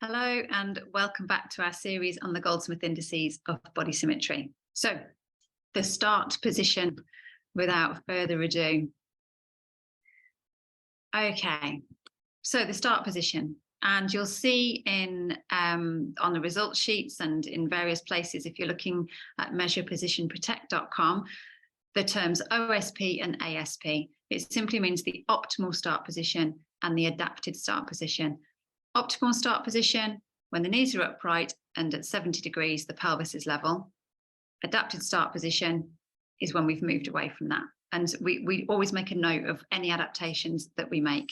Hello and welcome back to our series on the Goldsmith indices of body symmetry. So the start position without further ado. Okay, so the start position, and you'll see in on the results sheets and in various places, if you're looking at measurepositionprotect.com, the terms OSP and ASP. It simply means the optimal start position and the adapted start position. Optimal start position, when the knees are upright and at 70 degrees, the pelvis is level. Adapted start position is when we've moved away from that. And we always make a note of any adaptations that we make.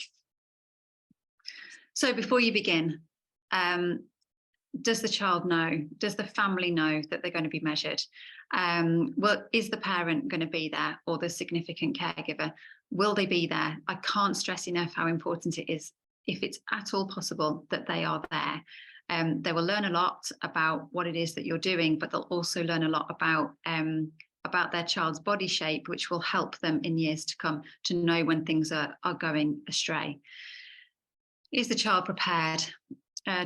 So before you begin, does the child know? Does the family know that they're going to be measured? Well, is the parent going to be there, or the significant caregiver? Will they be there? I can't stress enough how important it is, if it's at all possible, that they are there. They will learn a lot about what it is that you're doing, but they'll also learn a lot about their child's body shape, which will help them in years to come to know when things are going astray. Is the child prepared?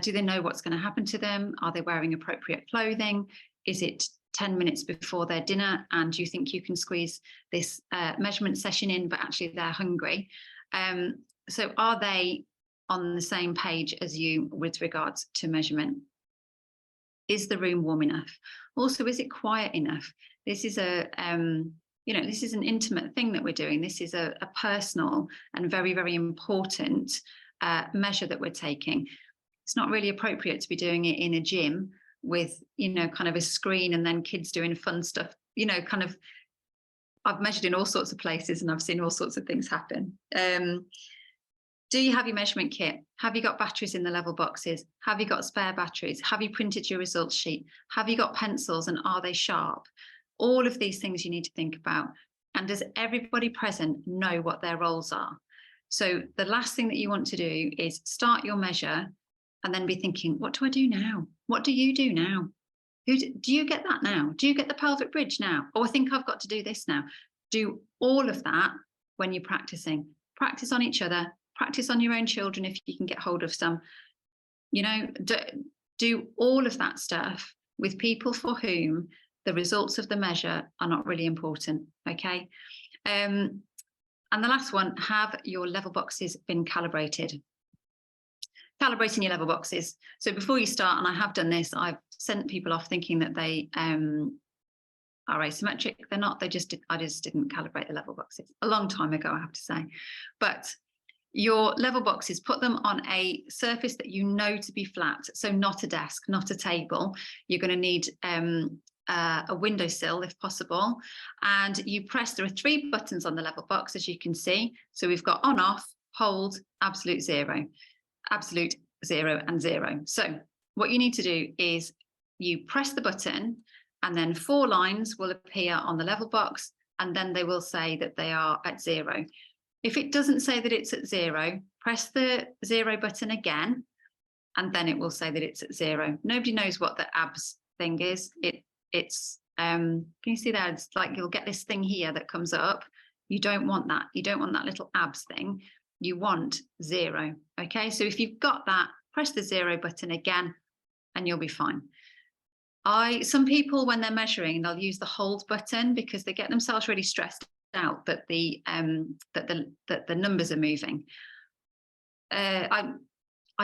Do they know what's going to happen to them? Are they wearing appropriate clothing? Is it 10 minutes before their dinner and you think you can squeeze this measurement session in, but actually they're hungry? So are they on the same page as you with regards to measurement? Is the room warm enough? Also, is it quiet enough? This is this is an intimate thing that we're doing. This is a personal and very, very important measure that we're taking. It's not really appropriate to be doing it in a gym with, kind of a screen and then kids doing fun stuff, I've measured in all sorts of places and I've seen all sorts of things happen. Do you have your measurement kit? Have you got batteries in the level boxes? Have you got spare batteries? Have you printed your results sheet? Have you got pencils, and are they sharp? All of these things you need to think about. And does everybody present know what their roles are? So the last thing that you want to do is start your measure and then be thinking, what do I do now? What do you do now? Do you get that now? Do you get the pelvic bridge now? Oh, I think I've got to do this now. Do all of that when you're practicing. Practice on each other. Practice on your own children if you can get hold of some. Do all of that stuff with people for whom the results of the measure are not really important, okay? And the last one, have your level boxes been calibrated? Calibrating your level boxes. So before you start, and I have done this, I've sent people off thinking that they are asymmetric. They're not. I just didn't calibrate the level boxes a long time ago, I have to say. But your level boxes, put them on a surface that you know to be flat. So not a desk, not a table. You're going to need a windowsill if possible. And you press, there are 3 buttons on the level box, as you can see. So we've got on, off, hold, absolute zero, and 0. So what you need to do is you press the button and then 4 lines will appear on the level box, and then they will say that they are at 0. If it doesn't say that it's at 0, press the 0 button again, and then it will say that it's at 0. Nobody knows what the ABS thing is. It's can you see that? It's like you'll get this thing here that comes up. You don't want that. You don't want that little ABS thing. You want 0. Okay, so if you've got that, press the 0 button again, and you'll be fine. Some people, when they're measuring, they'll use the hold button because they get themselves really stressed out that the numbers are moving. I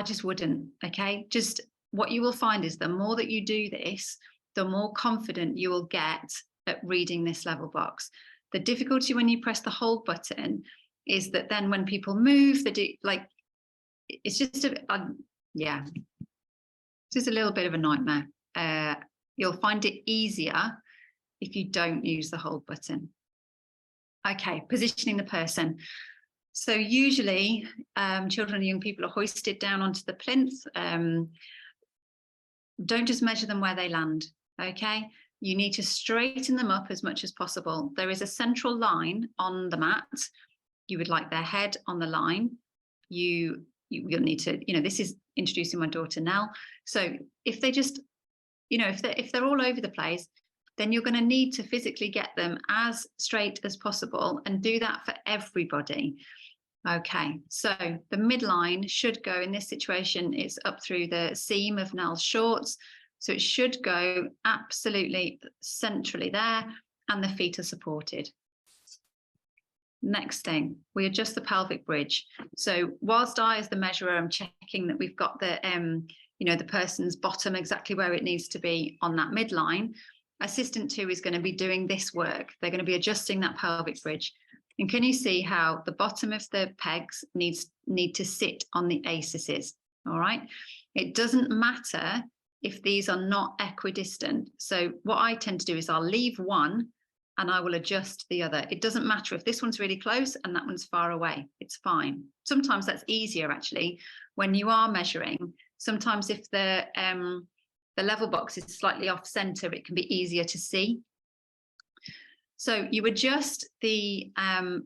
just wouldn't. Okay, just what you will find is the more that you do this, the more confident you will get at reading this level box. The difficulty when you press the hold button is that then when people move, they do, like, it's just it's just a little bit of a nightmare. You'll find it easier if you don't use the hold button. Okay, positioning the person. So usually children and young people are hoisted down onto the plinth. Don't just measure them where they land, okay? You need to straighten them up as much as possible. There is a central line on the mat. You would like their head on the line. You'll need to, this is introducing my daughter Nell. So if they just, if they're all over the place, then you're going to need to physically get them as straight as possible, and do that for everybody. Okay, so the midline should go, in this situation, it's up through the seam of Nell's shorts. So it should go absolutely centrally there, and the feet are supported. Next thing, we adjust the pelvic bridge. So whilst I, as the measurer, am checking that we've got the, the person's bottom exactly where it needs to be on that midline, assistant 2 is going to be doing this work. They're going to be adjusting that pelvic bridge. And can you see how the bottom of the pegs need to sit on the aces? All right. It doesn't matter if these are not equidistant. So what I tend to do is I'll leave one and I will adjust the other. It doesn't matter if this one's really close and that one's far away. It's fine. Sometimes that's easier, actually, when you are measuring. Sometimes if the level box is slightly off center, it can be easier to see. So you adjust the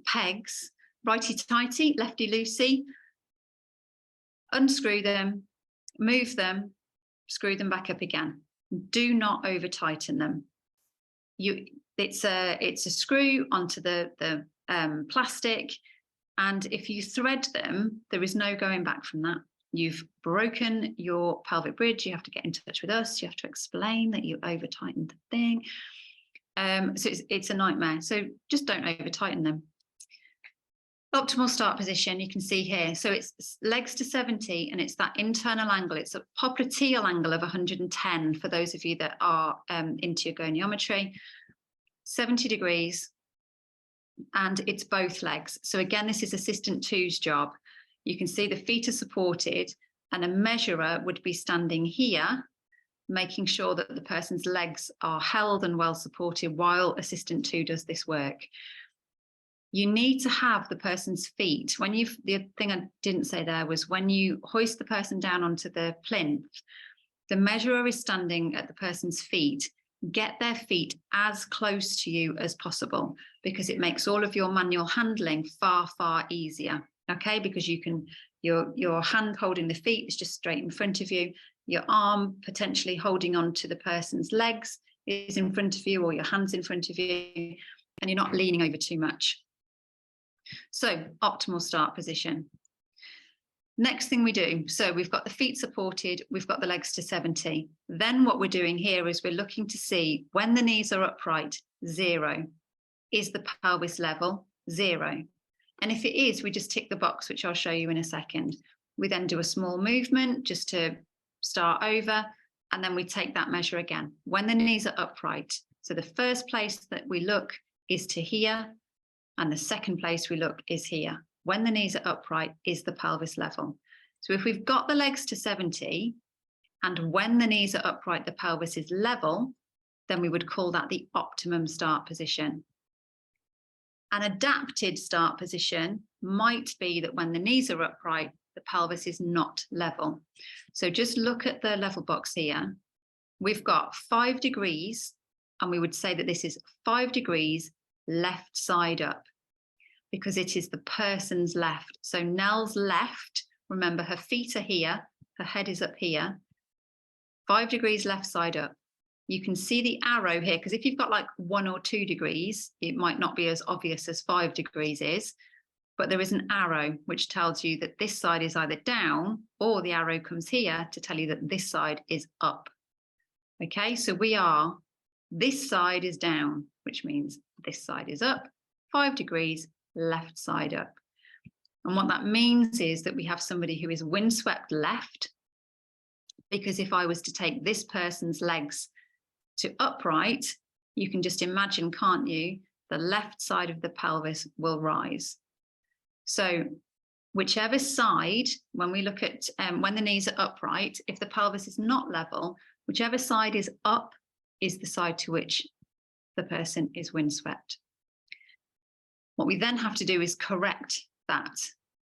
pegs, righty-tighty, lefty-loosey, unscrew them, move them, screw them back up again. Do not over-tighten them. It's a screw onto the plastic, and if you thread them, there is no going back from that. You've broken your pelvic bridge. You have to get in touch with us. You have to explain that you over-tightened the thing. So it's a nightmare. So just don't over-tighten them. Optimal start position, you can see here. So it's legs to 70, and it's that internal angle. It's a popliteal angle of 110 for those of you that are into your goniometry. 70 degrees, and it's both legs. So again, this is assistant 2's job. You can see the feet are supported, and a measurer would be standing here, making sure that the person's legs are held and well supported while assistant 2 does this work. You need to have the person's feet. The thing I didn't say there was when you hoist the person down onto the plinth, the measurer is standing at the person's feet. Get their feet as close to you as possible, because it makes all of your manual handling far, far easier. Okay, because you can, your hand holding the feet is just straight in front of you. Your arm potentially holding on to the person's legs is in front of you, or your hand's in front of you, and you're not leaning over too much. So optimal start position. Next thing we do, so we've got the feet supported, we've got the legs to 70. Then what we're doing here is we're looking to see when the knees are upright, 0. Is the pelvis level? 0. And if it is, we just tick the box, which I'll show you in a second. We then do a small movement just to start over, and then we take that measure again. When the knees are upright, so the first place that we look is to here, and the second place we look is here. When the knees are upright, is the pelvis level? So if we've got the legs to 70, and when the knees are upright, the pelvis is level, then we would call that the optimum start position. An adapted start position might be that when the knees are upright, the pelvis is not level. So just look at the level box here. We've got 5 degrees, and we would say that this is 5 degrees left side up, because it is the person's left. So Nell's left, remember her feet are here, her head is up here, 5 degrees left side up. You can see the arrow here, because if you've got like 1 or 2 degrees, it might not be as obvious as 5 degrees is, but there is an arrow which tells you that this side is either down, or the arrow comes here to tell you that this side is up. Okay, so this side is down, which means this side is up, 5 degrees, left side up. And what that means is that we have somebody who is windswept left, because if I was to take this person's legs to upright, you can just imagine, can't you, the left side of the pelvis will rise. So whichever side, when we look at when the knees are upright, if the pelvis is not level, whichever side is up is the side to which the person is windswept. What we then have to do is correct that.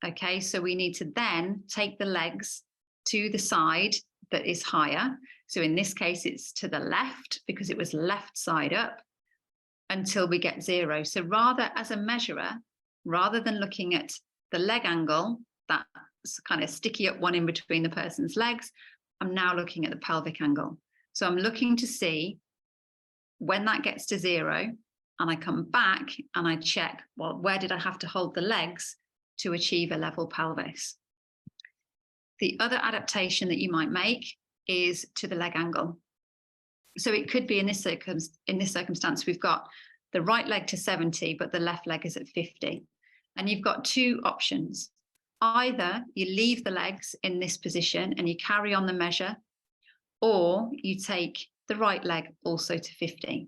Okay, so we need to then take the legs to the side that is higher. So in this case, it's to the left, because it was left side up, until we get 0. So rather, as a measurer, rather than looking at the leg angle, that's kind of sticky up one in between the person's legs, I'm now looking at the pelvic angle. So I'm looking to see when that gets to 0, and I come back and I check, well, where did I have to hold the legs to achieve a level pelvis. The other adaptation that you might make is to the leg angle. So it could be in this circumstance, we've got the right leg to 70, but the left leg is at 50. And you've got two options. Either you leave the legs in this position and you carry on the measure, or you take the right leg also to 50.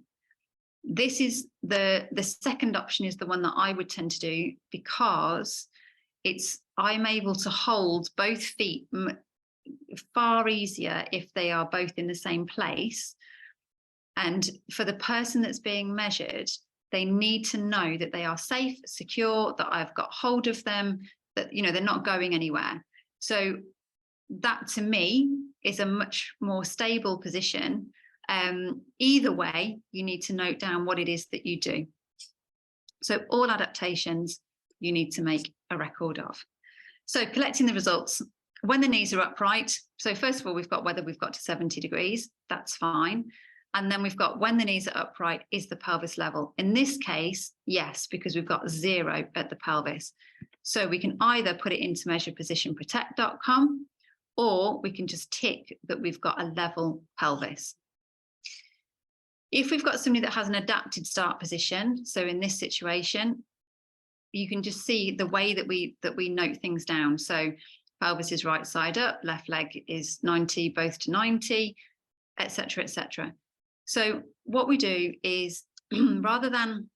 This is the second option is the one that I would tend to do, because I'm able to hold both feet far easier if they are both in the same place. And for the person that's being measured, they need to know that they are safe, secure, that I've got hold of them, that, you know, they're not going anywhere. So that to me is a much more stable position. Either way, you need to note down what it is that you do. So all adaptations you need to make a record of. So collecting the results, when the knees are upright. So first of all, we've got whether we've got to 70 degrees, that's fine. And then we've got when the knees are upright, is the pelvis level? In this case, yes, because we've got 0 at the pelvis. So we can either put it into measurepositionprotect.com, or we can just tick that we've got a level pelvis. If we've got somebody that has an adapted start position, so in this situation, you can just see the way that we note things down. So pelvis is right side up, left leg is 90, both to 90, etc., etc. So what we do is, rather than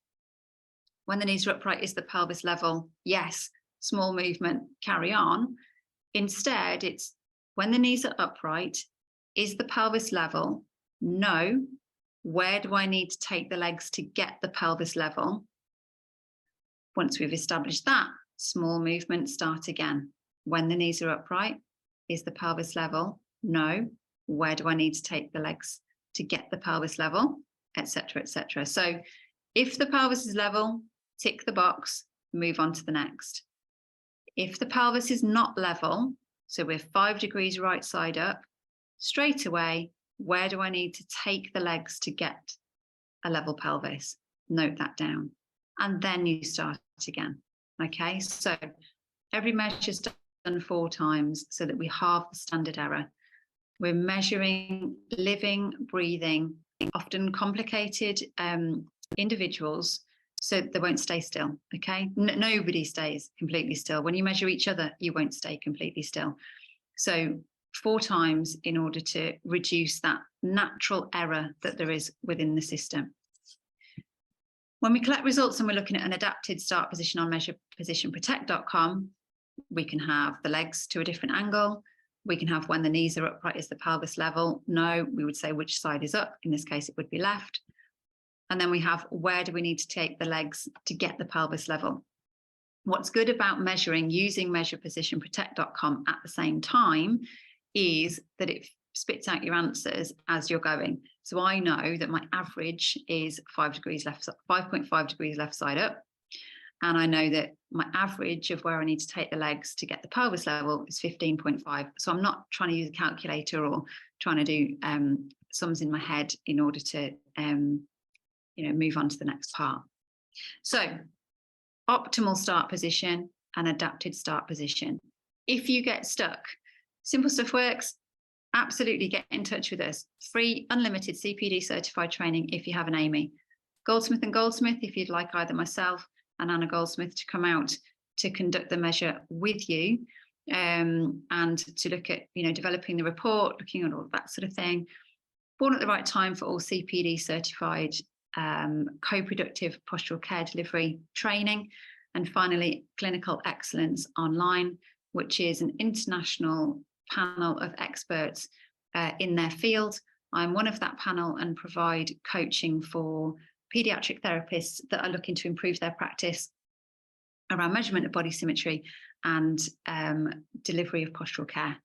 when the knees are upright, is the pelvis level? Yes, small movement, carry on. Instead, it's when the knees are upright, is the pelvis level? No. Where do I need to take the legs to get the pelvis level? Once we've established that, small movement, start again. When the knees are upright, is the pelvis level? No. Where do I need to take the legs to get the pelvis level, etc., etc. So if the pelvis is level, tick the box, move on to the next. If the pelvis is not level, so we're 5 degrees right side up, straight away, where do I need to take the legs to get a level pelvis? Note that down. And then you start again. Okay, so every measure is done 4 times so that we halve the standard error. We're measuring living, breathing, often complicated individuals, so they won't stay still, okay? Nobody stays completely still. When you measure each other, you won't stay completely still. So 4 times in order to reduce that natural error that there is within the system. When we collect results and we're looking at an adapted start position on measurepositionprotect.com, we can have the legs to a different angle. We can have when the knees are upright, is the pelvis level? No, we would say which side is up. In this case, it would be left. And then we have where do we need to take the legs to get the pelvis level? What's good about measuring using measurepositionprotect.com at the same time is that it spits out your answers as you're going. So I know that my average is 5.5 degrees left side up. And I know that my average of where I need to take the legs to get the pelvis level is 15.5. So I'm not trying to use a calculator or trying to do sums in my head in order to move on to the next part. So optimal start position and adapted start position. If you get stuck, Simple Stuff Works, absolutely get in touch with us. Free, unlimited CPD certified training if you have an Amy. Goldsmith and Goldsmith, if you'd like either myself and Anna Goldsmith to come out to conduct the measure with you and to look at, developing the report, looking at all of that sort of thing. Born at the right time for all CPD certified co-productive postural care delivery training. And finally, Clinical Excellence Online, which is an international panel of experts in their field. I'm one of that panel and provide coaching for paediatric therapists that are looking to improve their practice around measurement of body symmetry and delivery of postural care.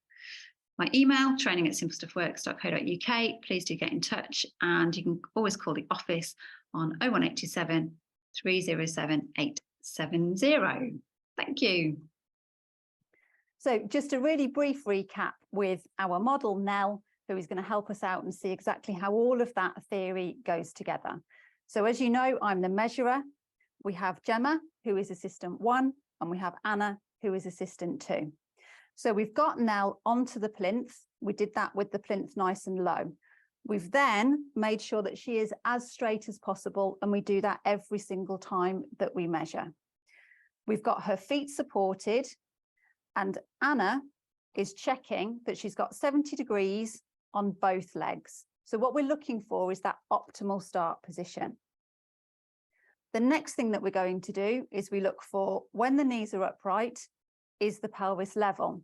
My email, training@simplestuffworks.co.uk. Please do get in touch, and you can always call the office on 01827 307 870. Thank you. So just a really brief recap with our model, Nell, who is going to help us out and see exactly how all of that theory goes together. So as you know, I'm the measurer. We have Gemma, who is assistant 1, and we have Anna, who is assistant 2. So we've got Nell onto the plinth. We did that with the plinth nice and low. We've then made sure that she is as straight as possible, and we do that every single time that we measure. We've got her feet supported, and Anna is checking that she's got 70 degrees on both legs. So what we're looking for is that optimal start position. The next thing that we're going to do is we look for, when the knees are upright, is the pelvis level.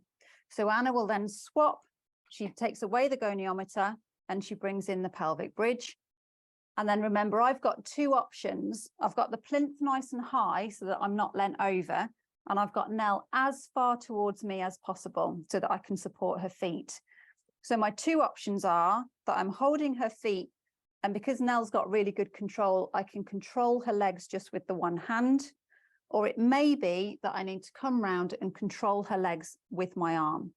So Anna will then swap. She takes away the goniometer and she brings in the pelvic bridge. And then remember, I've got 2 options. I've got the plinth nice and high so that I'm not leant over. And I've got Nell as far towards me as possible so that I can support her feet. So my 2 options are that I'm holding her feet, and because Nell's got really good control, I can control her legs just with the one hand, or it may be that I need to come round and control her legs with my arm.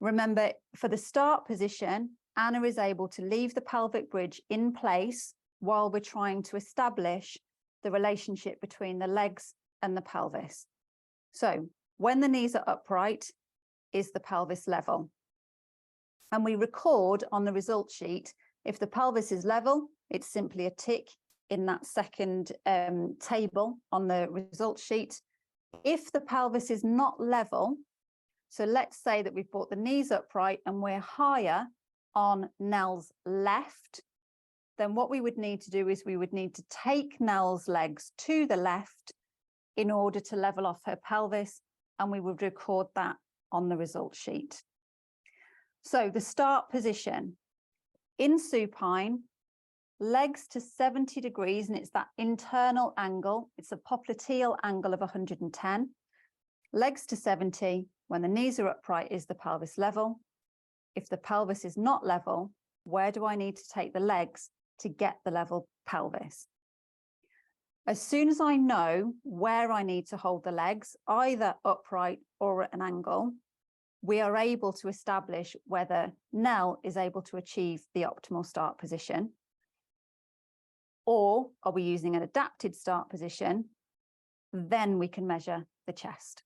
Remember, for the start position, Anna is able to leave the pelvic bridge in place while we're trying to establish the relationship between the legs and the pelvis. So when the knees are upright, is the pelvis level? And we record on the result sheet, if the pelvis is level, it's simply a tick in that second table on the result sheet. If the pelvis is not level, so let's say that we've brought the knees upright and we're higher on Nell's left, then what we would need to do is we would need to take Nell's legs to the left in order to level off her pelvis, and we would record that on the result sheet. So the start position, in supine, legs to 70 degrees, and it's that internal angle. It's a popliteal angle of 110. Legs to 70, when the knees are upright, is the pelvis level. If the pelvis is not level, where do I need to take the legs to get the level pelvis? As soon as I know where I need to hold the legs, either upright or at an angle, we are able to establish whether Nell is able to achieve the optimal start position, or are we using an adapted start position? Then we can measure the chest.